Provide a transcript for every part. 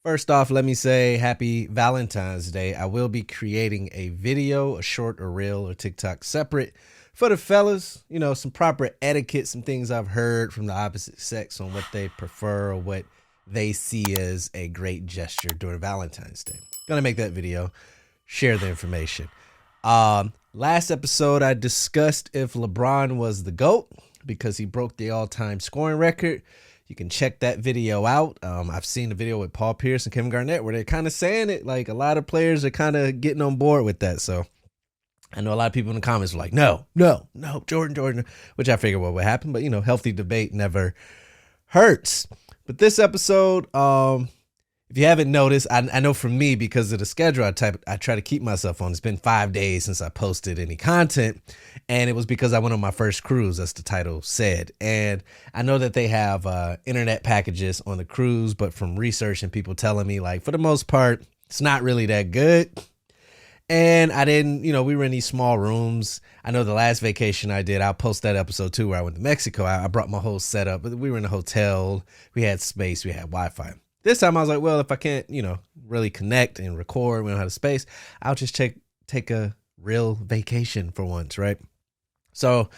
First off, let me say happy Valentine's Day. I will be creating a video, a short or reel or TikTok separate for the fellas. You know, some proper etiquette, some things I've heard from the opposite sex on what they prefer or what they see as a great gesture during Valentine's Day. Gonna make that video, share the information. Last episode, I discussed if LeBron was the GOAT because he broke the all-time scoring record. You can check that video out. I've seen the video with Paul Pierce and Kevin Garnett where they're kind of saying it. Like, a lot of players are kind of getting on board with that. So I know a lot of people in the comments are like, no, Jordan, which I figured what would happen. But, you know, healthy debate never hurts. But this episode, if you haven't noticed, I know for me, because of the schedule I try to keep myself on. It's been 5 days since I posted any content, and it was because I went on my first cruise, as the title said. And I know that they have internet packages on the cruise, but from research and people telling me, like, for the most part, it's not really that good. And I didn't, we were in these small rooms. I know the last vacation I did, I'll post that episode too, where I went to Mexico. I brought my whole setup, but we were in a hotel. We had space, we had Wi-Fi. This time I was like, well, if I can't, really connect and record, we don't have the space, I'll just take a real vacation for once, right? So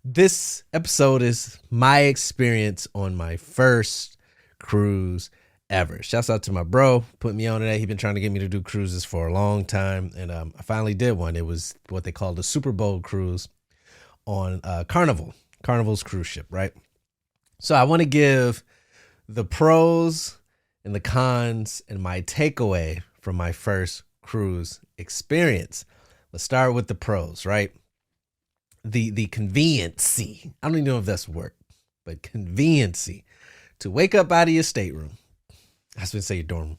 this episode is my experience on my first cruise ever. Shouts out to my bro, put me on today. He's been trying to get me to do cruises for a long time, and I finally did one. It was what they call the SuperBowl Cruise on Carnival's cruise ship, right? So I want to give the pros and the cons and my takeaway from my first cruise experience. Let's start with the pros, right? The conveniency. I don't even know if that's a word, but conveniency to wake up out of your stateroom. I was going to say your dorm room.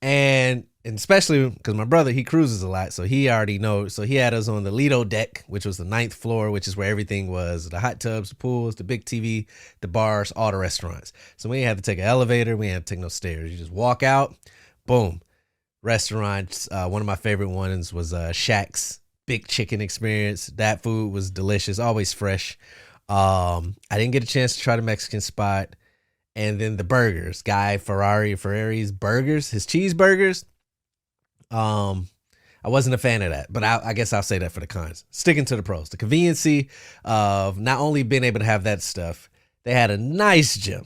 And especially because my brother, he cruises a lot, so he already knows. So he had us on the Lido deck, which was the 9th floor, which is where everything was. The hot tubs, the pools, the big TV, the bars, all the restaurants. So we didn't have to take an elevator. We didn't have to take no stairs. You just walk out, boom. Restaurants. One of my favorite ones was Shaq's Big Chicken Experience. That food was delicious, always fresh. I didn't get a chance to try the Mexican spot. And then the burgers, Ferrari's burgers, his cheeseburgers. I wasn't a fan of that, but I guess I'll say that for the cons. Sticking to the pros, the conveniency of not only being able to have that stuff, they had a nice gym.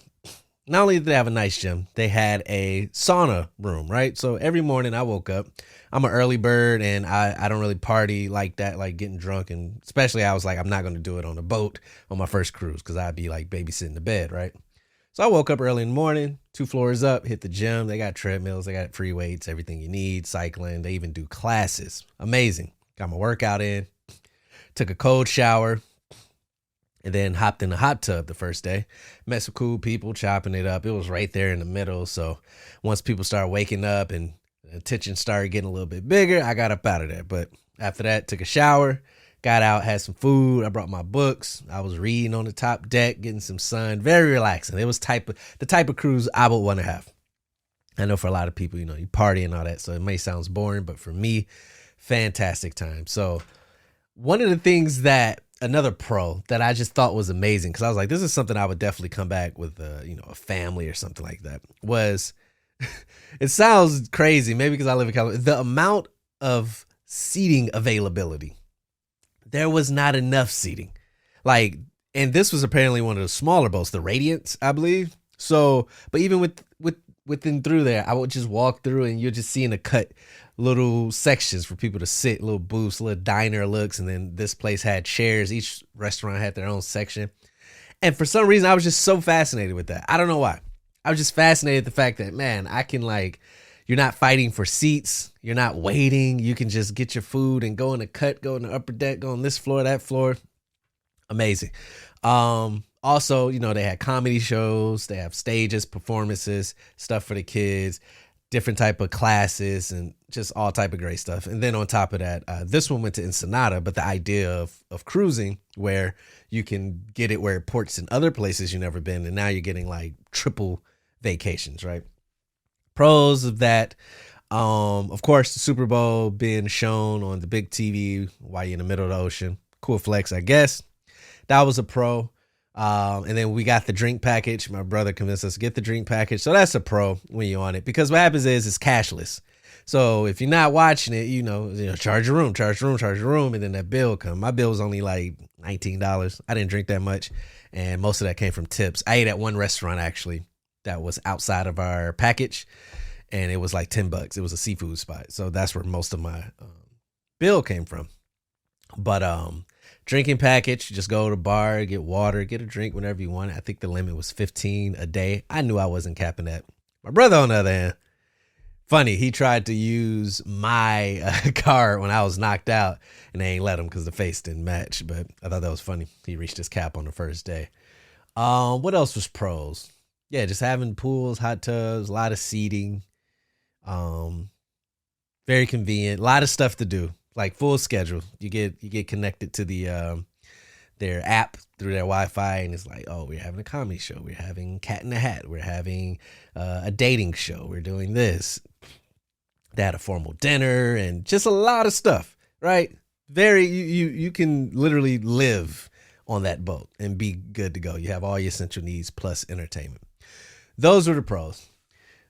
Not only did they have a nice gym, they had a sauna room, right? So every morning I woke up. I'm an early bird, and I don't really party like that, like getting drunk. And especially I was like, I'm not going to do it on a boat on my first cruise because I'd be like babysitting the bed, right? So I woke up early in the morning, 2 floors up, hit the gym. They got treadmills, they got free weights, everything you need, cycling. They even do classes. Amazing. Got my workout in, took a cold shower, and then hopped in the hot tub the first day. Met some cool people chopping it up. It was right there in the middle. So once people started waking up and the attention started getting a little bit bigger, I got up out of there. But after that, took a shower. Got out, had some food. I brought my books. I was reading on the top deck, getting some sun. Very relaxing. It was the type of cruise I would want to have. I know for a lot of people, you party and all that, so it may sound boring, but for me, fantastic time. So one of the things another pro that I just thought was amazing, because I was like, this is something I would definitely come back with, a family or something like that, was, it sounds crazy, maybe because I live in California, the amount of seating availability. There was not enough seating. And this was apparently one of the smaller boats, the Radiance, I believe. So, but even within through there, I would just walk through and you're just seeing little sections for people to sit, little booths, little diner looks. And then this place had chairs. Each restaurant had their own section. And for some reason, I was just so fascinated with that. I don't know why. I was just fascinated with the fact that, man, I can you're not fighting for seats. You're not waiting. You can just get your food and go in the upper deck, go on this floor, that floor. Amazing. Also, they had comedy shows. They have stages, performances, stuff for the kids, different type of classes, and just all type of great stuff. And then on top of that, this one went to Ensenada, but the idea of cruising where you can get it where it ports in other places you've never been, and now you're getting triple vacations, right? Pros of that, of course, the Super Bowl being shown on the big TV while you're in the middle of the ocean. Cool flex, I guess. That was a pro. And then we got the drink package. My brother convinced us to get the drink package. So that's a pro when you're on it, because what happens is it's cashless. So if you're not watching it, charge your room, and then that bill come. My bill was only like $19. I didn't drink that much, and most of that came from tips. I ate at one restaurant actually that was outside of our package, and it was like $10. It was a seafood spot, so that's where most of my bill came from. But drinking package, just go to the bar, get water, get a drink whenever you want. I think the limit was 15 a day. I knew I wasn't capping that. My brother, on the other hand, funny, he tried to use my card when I was knocked out, and they ain't let him because the face didn't match. But I thought that was funny. He reached his cap on the first day. What else was pros? Yeah, just having pools, hot tubs, a lot of seating. Very convenient. A lot of stuff to do. Like full schedule. You get connected to their app through their Wi-Fi, and it's like, oh, we're having a comedy show, we're having Cat in the Hat, we're having a dating show, we're doing this. They had a formal dinner and just a lot of stuff, right? Very you can literally live on that boat and be good to go. You have all your essential needs plus entertainment. Those were the pros.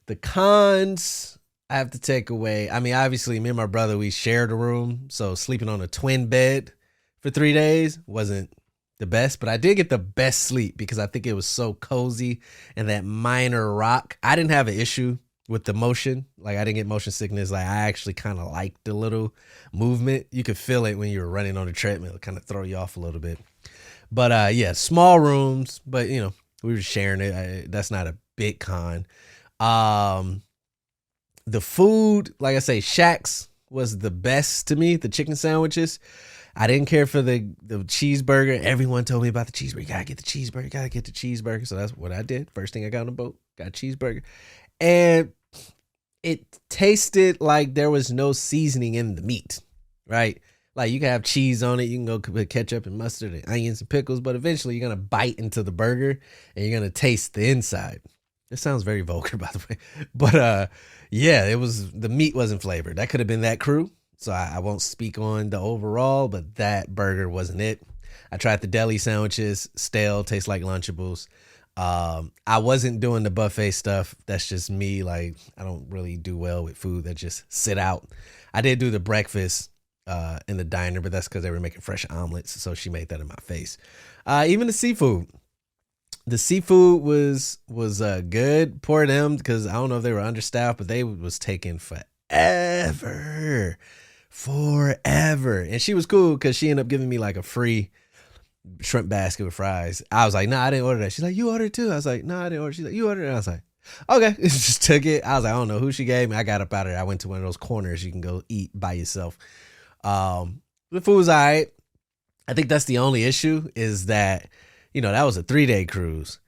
The cons, I have to take away. I mean, obviously, me and my brother, we shared a room. So sleeping on a twin bed for 3 days wasn't the best. But I did get the best sleep because I think it was so cozy and that minor rock. I didn't have an issue with the motion. Like, I didn't get motion sickness. Like, I actually kind of liked the little movement. You could feel it when you were running on the treadmill. It kind of throw you off a little bit. But, yeah, small rooms. But, we were sharing it. That's not a big con. The food, like I say, Shaq's was the best to me. The chicken sandwiches, I didn't care for the cheeseburger. Everyone told me about the cheeseburger. You gotta get the cheeseburger. So that's what I did. First thing I got on the boat, got a cheeseburger. And it tasted like there was no seasoning in the meat, right? Like, you can have cheese on it. You can go put ketchup and mustard and onions and pickles, but eventually you're going to bite into the burger and you're going to taste the inside. This sounds very vulgar, by the way. But, yeah, the meat wasn't flavored. That could have been that crew. So I won't speak on the overall, but that burger wasn't it. I tried the deli sandwiches, stale, taste like Lunchables. I wasn't doing the buffet stuff. That's just me. Like, I don't really do well with food that just sit out. I did do the breakfast in the diner, but that's because they were making fresh omelets. So she made that in my face. Even the seafood. The seafood was good. Poor them, because I don't know if they were understaffed, but they was taking forever. And she was cool because she ended up giving me like a free shrimp basket with fries. I was like, nah, I didn't order that. She's like, you ordered too? I was like, no, I didn't order. She's like, you ordered it? I was like, okay. Just took it. I was like, I don't know who she gave me. I got up out of there. I went to one of those corners you can go eat by yourself. The food was all right. I think that's the only issue is that, that was a 3-day cruise.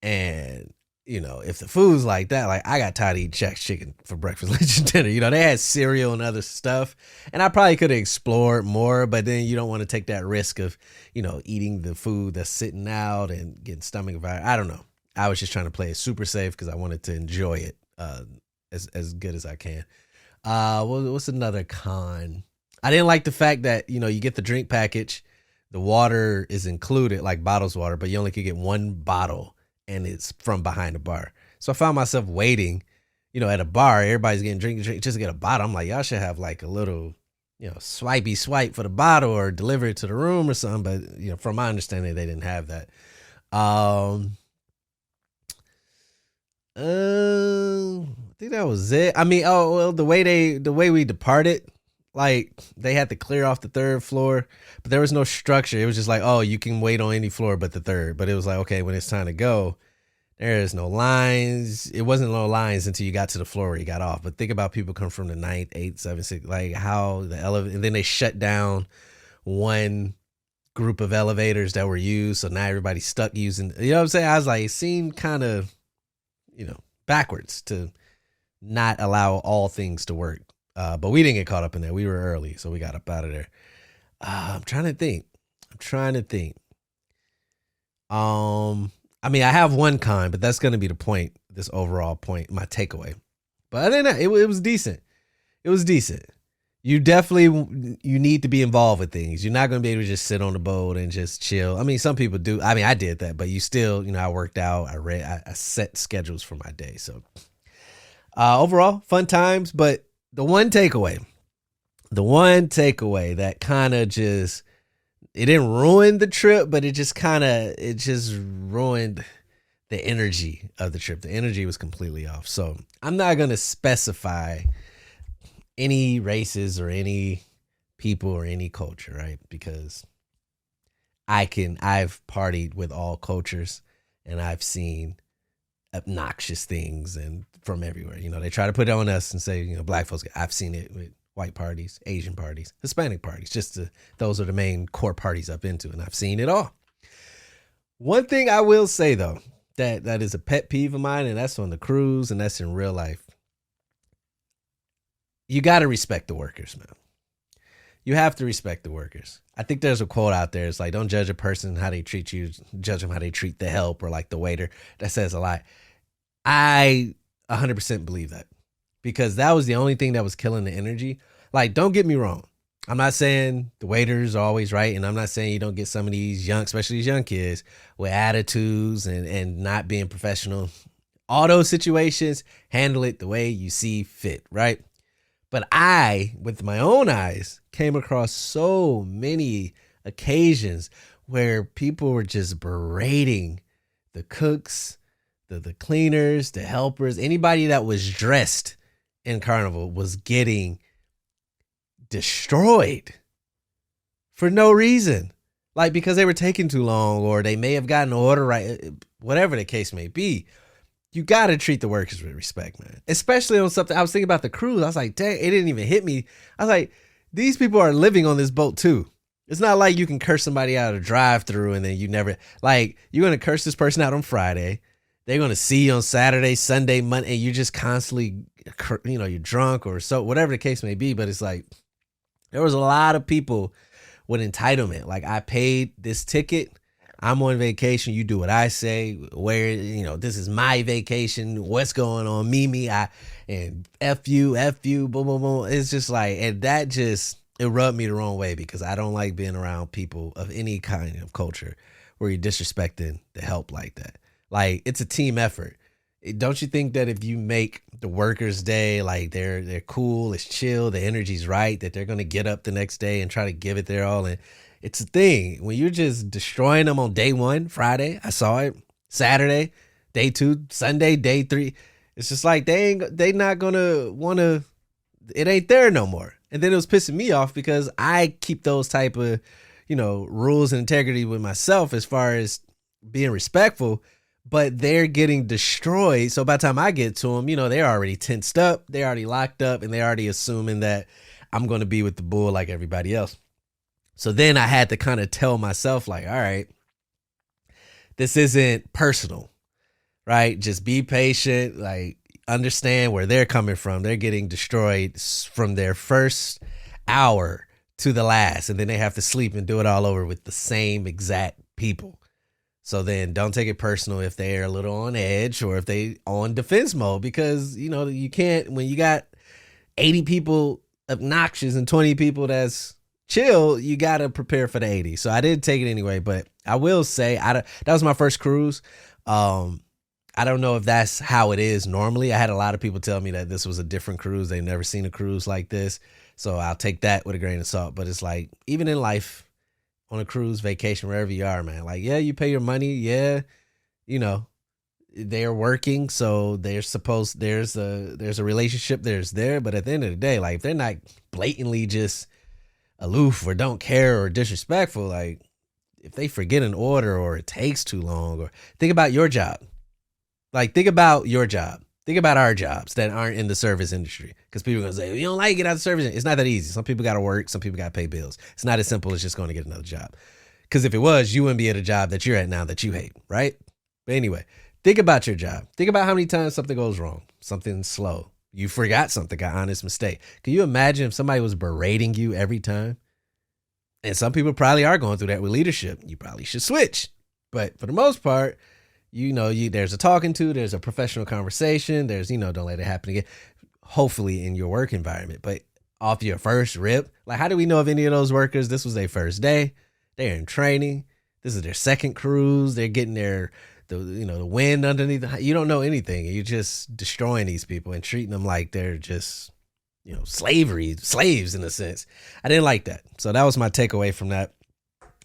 And, if the food's like that, like, I got tired of eating Shaq's chicken for breakfast, lunch, and dinner. They had cereal and other stuff. And I probably could have explored more, but then you don't want to take that risk of, eating the food that's sitting out and getting stomach virus. I don't know. I was just trying to play it super safe because I wanted to enjoy it as good as I can. What's another con? I didn't like the fact that, you get the drink package. The water is included, like bottles of water, but you only could get one bottle, and it's from behind the bar. So I found myself waiting, at a bar. Everybody's getting drink just to get a bottle. I'm like, y'all should have like a little, swipey swipe for the bottle or deliver it to the room or something. But, from my understanding, they didn't have that. I think that was it. I mean, the way we departed, like, they had to clear off the 3rd floor, but there was no structure. It was just like, oh, you can wait on any floor but the 3rd. But it was like, okay, when it's time to go, there is no lines. It wasn't no lines until you got to the floor where you got off. But think about people come from the 9th, 8th, 7th, 6th, like how the elevator, and then they shut down one group of elevators that were used. So now everybody's stuck using, you know what I'm saying? I was like, it seemed kind of, backwards to not allow all things to work. But we didn't get caught up in that. We were early, so we got up out of there. I'm trying to think. I mean, I have one con, but that's going to be the point, this overall point, my takeaway. But other than that, it was decent. It was decent. you definitely, you need to be involved with things. You're not going to be able to just sit on the boat and just chill. I mean, some people do. I mean, I did that, but you still, I worked out, I read, I set schedules for my day. So overall, fun times. But the one takeaway that kind of just, it didn't ruin the trip, but it just ruined the energy of the trip. The energy was completely off. So I'm not going to specify any races or any people or any culture, right? Because I've partied with all cultures and I've seen obnoxious things and from everywhere. They try to put it on us and say, black folks. I've seen it with white parties, Asian parties, Hispanic parties, those are the main core parties I've been to, and I've seen it all. One thing I will say though, that is a pet peeve of mine, and that's on the cruise and that's in real life. You got to respect the workers, man. You have to respect the workers. I think there's a quote out there. It's like, don't judge a person how they treat you, judge them how they treat the help or like the waiter. That says a lot. I 100% believe that, because that was the only thing that was killing the energy. Like, don't get me wrong. I'm not saying the waiters are always right. And I'm not saying you don't get some of these young, especially these young kids with attitudes and not being professional. All those situations, handle it the way you see fit, right? But I, with my own eyes, came across so many occasions where people were just berating the cooks, the cleaners, the helpers, anybody that was dressed in Carnival was getting destroyed for no reason. Like, because they were taking too long, or they may have gotten the order right, whatever the case may be. You got to treat the workers with respect, man. Especially on something. I was thinking about the cruise. I was like, dang, it didn't even hit me. I was like, these people are living on this boat too. It's not like you can curse somebody out of a drive-through and then you never, like, you're going to curse this person out on Friday. They're going to see you on Saturday, Sunday, Monday, and you're just constantly, you're drunk or so, whatever the case may be. But it's like, there was a lot of people with entitlement. Like, I paid this ticket. I'm on vacation. You do what I say. Where, this is my vacation. What's going on? And F you, boom, boom, boom. It's just like, and that just, it rubbed me the wrong way, because I don't like being around people of any kind of culture where you're disrespecting the help like that. Like, it's a team effort. Don't you think that if you make the workers' day, like they're cool, it's chill, the energy's right, that they're going to get up the next day and try to give it their all? And it's a thing when you're just destroying them on day one, Friday, I saw it, Saturday, day two, Sunday, day three. It's just like they not going to want to, it ain't there no more. And then it was pissing me off because I keep those type of, rules and integrity with myself as far as being respectful, but they're getting destroyed. So by the time I get to them, they're already tensed up, they're already locked up, and they're already assuming that I'm going to be with the bull like everybody else. So then I had to kind of tell myself, like, all right, this isn't personal, right? Just be patient, like, understand where they're coming from. They're getting destroyed from their first hour to the last, and then they have to sleep and do it all over with the same exact people. So then don't take it personal if they're a little on edge or if they on defense mode, because, you can't, when you got 80 people obnoxious and 20 people that's chill, you got to prepare for the 80. So I didn't take it anyway, but I will say that was my first cruise. I don't know if that's how it is normally. I had a lot of people tell me that this was a different cruise. They've never seen a cruise like this. So I'll take that with a grain of salt. But it's like, even in life, on a cruise, vacation, wherever you are, man, like, yeah, you pay your money. Yeah. They're working. So there's a relationship there. But at the end of the day, like, if they're not blatantly just aloof or don't care or disrespectful, like, if they forget an order or it takes too long, or think about your job. Like, think about your job. Think about our jobs that aren't in the service industry. Because people are going to say, you don't like it out of the service. It's not that easy. Some people got to work. Some people got to pay bills. It's not as simple as just going to get another job. Because if it was, you wouldn't be at a job that you're at now that you hate, right? But anyway, think about your job. Think about how many times something goes wrong. Something's slow. You forgot something, got honest mistake. Can you imagine if somebody was berating you every time? And some people probably are going through that with leadership. You probably should switch. But for the most part, there's a talking to, there's a professional conversation, there's, don't let it happen again, hopefully in your work environment. But off your first rip. Like, how do we know if any of those workers, this was their first day? They're in training. This is their second cruise. They're getting the wind underneath. You don't know anything. You're just destroying these people and treating them like they're just, slaves in a sense. I didn't like that. So that was my takeaway from that.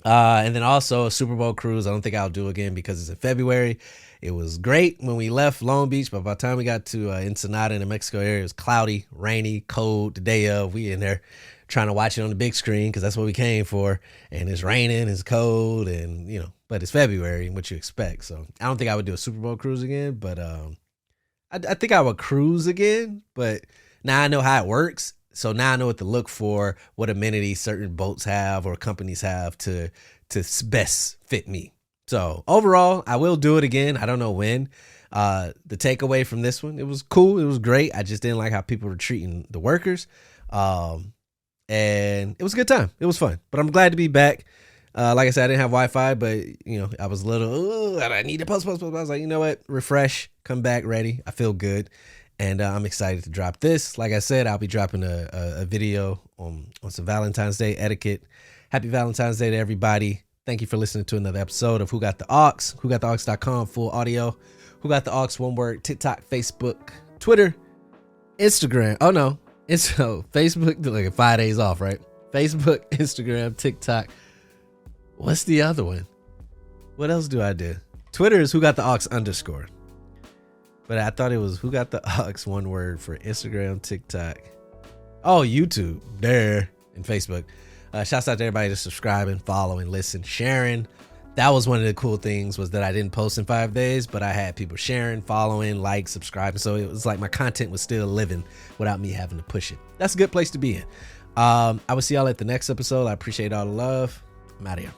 And then also a Super Bowl cruise. I don't think I'll do again because it's in February. It was great when we left Long Beach, but by the time we got to Ensenada in the Mexico area, it was cloudy, rainy, cold. The day of, we in there trying to watch it on the big screen because that's what we came for. And it's raining, it's cold, and but it's February, what you expect. So I don't think I would do a Super Bowl cruise again, but I think I would cruise again. But now I know how it works. So now I know what to look for, what amenities certain boats have or companies have to best fit me. So overall, I will do it again. I don't know when. The takeaway from this one, it was cool. It was great. I just didn't like how people were treating the workers. And it was a good time. It was fun. But I'm glad to be back. Like I said, I didn't have Wi-Fi, but I was a little, I need to post. I was like, you know what? Refresh, come back ready. I feel good. And I'm excited to drop this. Like I said, I'll be dropping a video on some Valentine's Day etiquette. Happy Valentine's Day to everybody. Thank you for listening to another episode of Who Got the Aux. WhoGotTheAux.com, full audio. Who Got the Aux, one word. TikTok, Facebook, Twitter, Instagram. Oh, no. It's Facebook, like 5 days off, right? Facebook, Instagram, TikTok. What's the other one? What else do I do? Twitter is WhoGotTheAux_. But I thought it was Who Got the Aux, one word, for Instagram, TikTok. Oh, YouTube, there, and Facebook. Shouts out to everybody that's subscribing, following, listening, sharing. That was one of the cool things, was that I didn't post in 5 days, but I had people sharing, following, subscribing. So it was like my content was still living without me having to push it. That's a good place to be in. I will see y'all at the next episode. I appreciate all the love. I'm out of here.